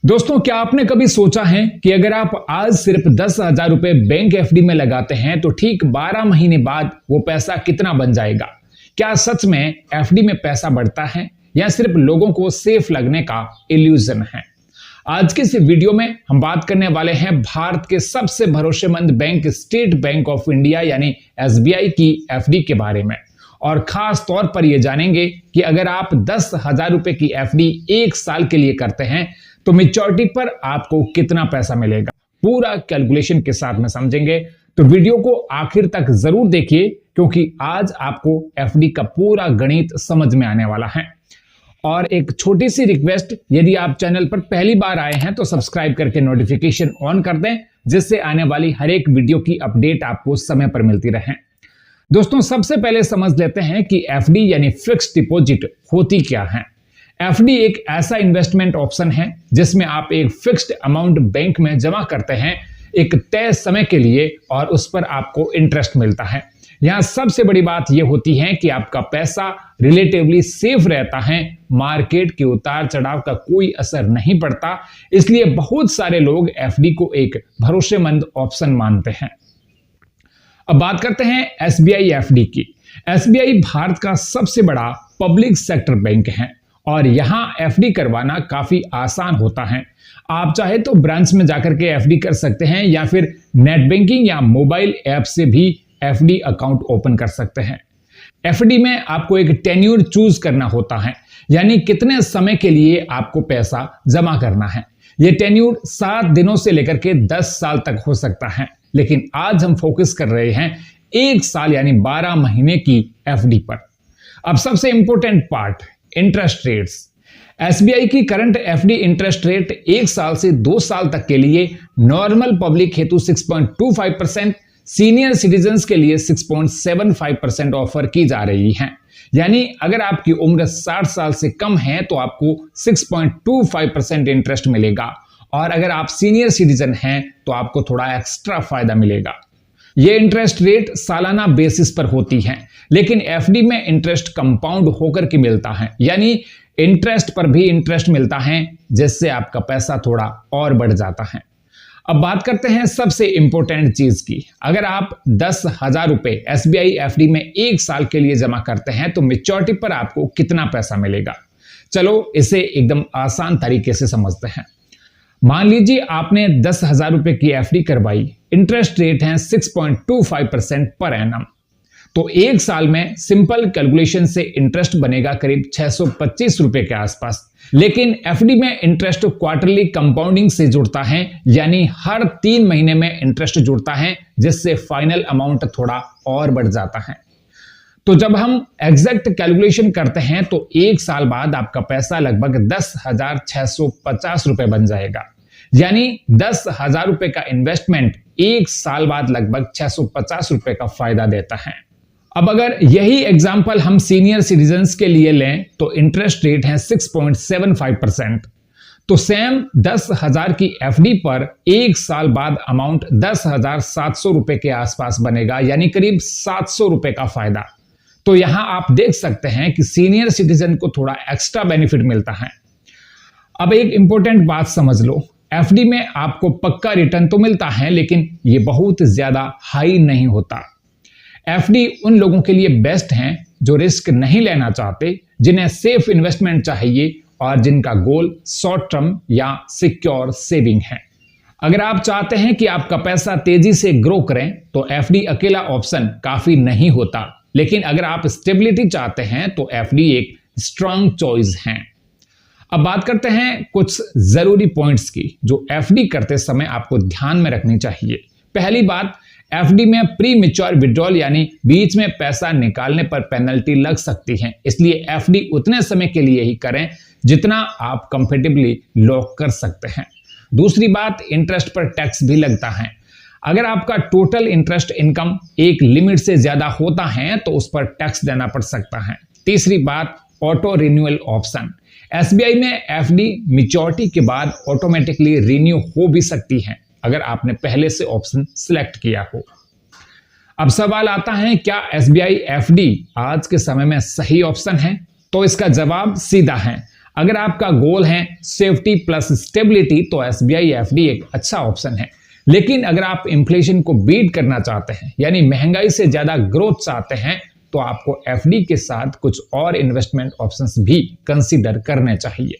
दोस्तों, क्या आपने कभी सोचा है कि अगर आप आज सिर्फ 10,000 रुपए बैंक एफडी में लगाते हैं तो ठीक 12 महीने बाद वो पैसा कितना बन जाएगा? क्या सच में एफडी में पैसा बढ़ता है या सिर्फ लोगों को सेफ लगने का इल्यूजन है? आज के इस वीडियो में हम बात करने वाले हैं भारत के सबसे भरोसेमंद bank state bank of India यानी एसबीआई की एफडी के बारे में। और खास तौर पर यह जानेंगे कि अगर आप 10,000 रुपए की एफडी 1 साल के लिए करते हैं तो मैच्योरिटी पर आपको कितना पैसा मिलेगा, पूरा कैलकुलेशन के साथ में समझेंगे। तो वीडियो को आखिर तक जरूर देखिए क्योंकि आज आपको एफडी का पूरा गणित समझ में आने वाला है। और एक छोटी सी रिक्वेस्ट, यदि आप चैनल पर पहली बार आए हैं तो सब्सक्राइब करके नोटिफिकेशन ऑन कर दें, जिससे आने वाली हर एक वीडियो की अपडेट आपको समय पर मिलती रहे। दोस्तों, सबसे पहले समझ लेते हैं कि एफडी यानी फिक्स्ड डिपॉजिट होती क्या है। एफडी एक ऐसा इन्वेस्टमेंट ऑप्शन है जिसमें आप एक फिक्स्ड अमाउंट बैंक में जमा करते हैं एक तय समय के लिए और उस पर आपको इंटरेस्ट मिलता है। यहां सबसे बड़ी बात यह होती है कि आपका पैसा रिलेटिवली सेफ रहता है, मार्केट के उतार चढ़ाव का कोई असर नहीं पड़ता, इसलिए बहुत सारे लोग एफडी को एक भरोसेमंद ऑप्शन मानते हैं। अब बात करते हैं एसबीआई एफडी की। एसबीआई भारत का सबसे बड़ा पब्लिक सेक्टर बैंक है और यहां एफडी करवाना काफी आसान होता है। आप चाहे तो ब्रांच में जाकर के एफडी कर सकते हैं या फिर नेट बैंकिंग या मोबाइल ऐप से भी एफडी अकाउंट ओपन कर सकते हैं। एफडी में आपको एक टेन्योर चूज करना होता है, यानी कितने समय के लिए आपको पैसा जमा करना है। यह टेन्योर 7 दिनों से लेकर के 10 साल तक हो सकता है, लेकिन आज हम फोकस कर रहे हैं 1 साल यानी 12 महीने की एफडी पर। अब सबसे important part, interest rates. SBI की करंट एफडी इंटरेस्ट रेट 1 साल से 2 साल तक के लिए नॉर्मल पब्लिक हेतु 6.25%, सीनियर सिटीजन्स के लिए 6.75% ऑफर की जा रही है। यानी अगर आपकी उम्र 60 साल से कम है तो आपको 6.25% इंटरेस्ट मिलेगा और अगर आप सीनियर सिटीजन हैं तो आपको थोड़ा एक्स्ट्रा फायदा मिलेगा। ये इंटरेस्ट रेट सालाना बेसिस पर होती है, लेकिन एफडी में इंटरेस्ट कंपाउंड होकर के मिलता है, यानी इंटरेस्ट पर भी इंटरेस्ट मिलता है, जिससे आपका पैसा थोड़ा और बढ़ जाता है। अब बात करते हैं सबसे इंपॉर्टेंट चीज की। अगर आप 10,000 रुपए एसबीआई एफडी में 1 साल के लिए जमा करते हैं तो मैच्योरिटी पर आपको कितना पैसा मिलेगा। चलो इसे एकदम आसान तरीके से समझते हैं। मान लीजिए आपने 10,000 रुपए की एफडी करवाई, इंटरेस्ट रेट है 6.25% पर एनम, तो 1 साल में सिंपल कैलकुलेशन से इंटरेस्ट बनेगा करीब 625 रुपए के आसपास। लेकिन एफडी में इंटरेस्ट क्वार्टरली कंपाउंडिंग से जुड़ता है, यानी हर 3 महीने में इंटरेस्ट जुड़ता है, जिससे फाइनल अमाउंट थोड़ा और बढ़ जाता है। तो जब हम एग्जैक्ट कैलकुलेशन करते हैं तो 1 साल बाद आपका पैसा लगभग 10,650 रुपए बन जाएगा। यानी 10,000 रुपए का इन्वेस्टमेंट 1 साल बाद लगभग 650 रुपए का फायदा देता है। अब अगर यही एग्जांपल हम सीनियर सिटीजन्स के लिए लें तो इंटरेस्ट रेट है 6.75%। तो सेम 10,000 की एफडी पर 1 साल बाद अमाउंट 10,700 रुपए के आसपास बनेगा, यानी करीब 700 रुपए का फायदा। तो यहां आप देख सकते हैं कि सीनियर सिटीजन को थोड़ा एक्स्ट्रा बेनिफिट मिलता है। अब एक इंपॉर्टेंट बात समझ लो, एफडी में आपको पक्का रिटर्न तो मिलता है, लेकिन यह बहुत ज्यादा हाई नहीं होता। एफडी उन लोगों के लिए बेस्ट हैं जो रिस्क नहीं लेना चाहते, जिन्हें सेफ इन्वेस्टमेंट चाहिए और जिनका गोल शॉर्ट टर्म या सिक्योर सेविंग है। अगर आप चाहते हैं कि आपका पैसा तेजी से ग्रो करें तो एफडी अकेला ऑप्शन काफी नहीं होता, लेकिन अगर आप स्टेबिलिटी चाहते हैं तो एफडी एक स्ट्रांग चॉइस है। अब बात करते हैं कुछ जरूरी पॉइंट्स की जो एफडी करते समय आपको ध्यान में रखनी चाहिए। पहली बात, एफडी में प्री मैच्योर विड्रॉल यानी बीच में पैसा निकालने पर पेनल्टी लग सकती है, इसलिए एफडी उतने समय के लिए ही करें जितना आप कंफर्टेबली लॉक कर सकते हैं। दूसरी बात, इंटरेस्ट पर टैक्स भी लगता है। अगर आपका टोटल इंटरेस्ट इनकम एक लिमिट से ज्यादा होता है तो उस पर टैक्स देना पड़ सकता है। तीसरी बात, ऑटो रिन्यूअल ऑप्शन। एसबीआई में एफडी मैच्योरिटी के बाद ऑटोमेटिकली रिन्यू हो भी सकती है अगर आपने पहले से ऑप्शन सिलेक्ट किया हो। अब सवाल आता है, क्या एसबीआई एफडी आज के समय में सही ऑप्शन है? तो इसका जवाब सीधा है। अगर आपका गोल है सेफ्टी प्लस स्टेबिलिटी तो एसबीआई एफडी एक अच्छा ऑप्शन है। लेकिन अगर आप इन्फ्लेशन को बीट करना चाहते हैं, यानी महंगाई से ज्यादा ग्रोथ चाहते हैं, तो आपको एफडी के साथ कुछ और इन्वेस्टमेंट ऑप्शंस भी कंसीडर करने चाहिए।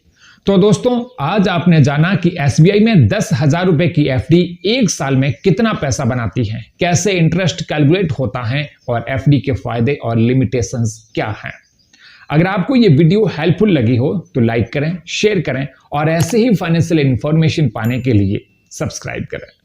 तो दोस्तों, आज आपने जाना कि एसबीआई में 10,000 रुपए की एफडी एक साल में कितना पैसा बनाती है, कैसे इंटरेस्ट कैलकुलेट होता है और एफडी के फायदे और लिमिटेशंस क्या हैं। अगर आपको ये वीडियो हेल्पफुल लगी हो तो लाइक करें, शेयर करें और ऐसे ही फाइनेंशियल इंफॉर्मेशन पाने के लिए सब्सक्राइब करें।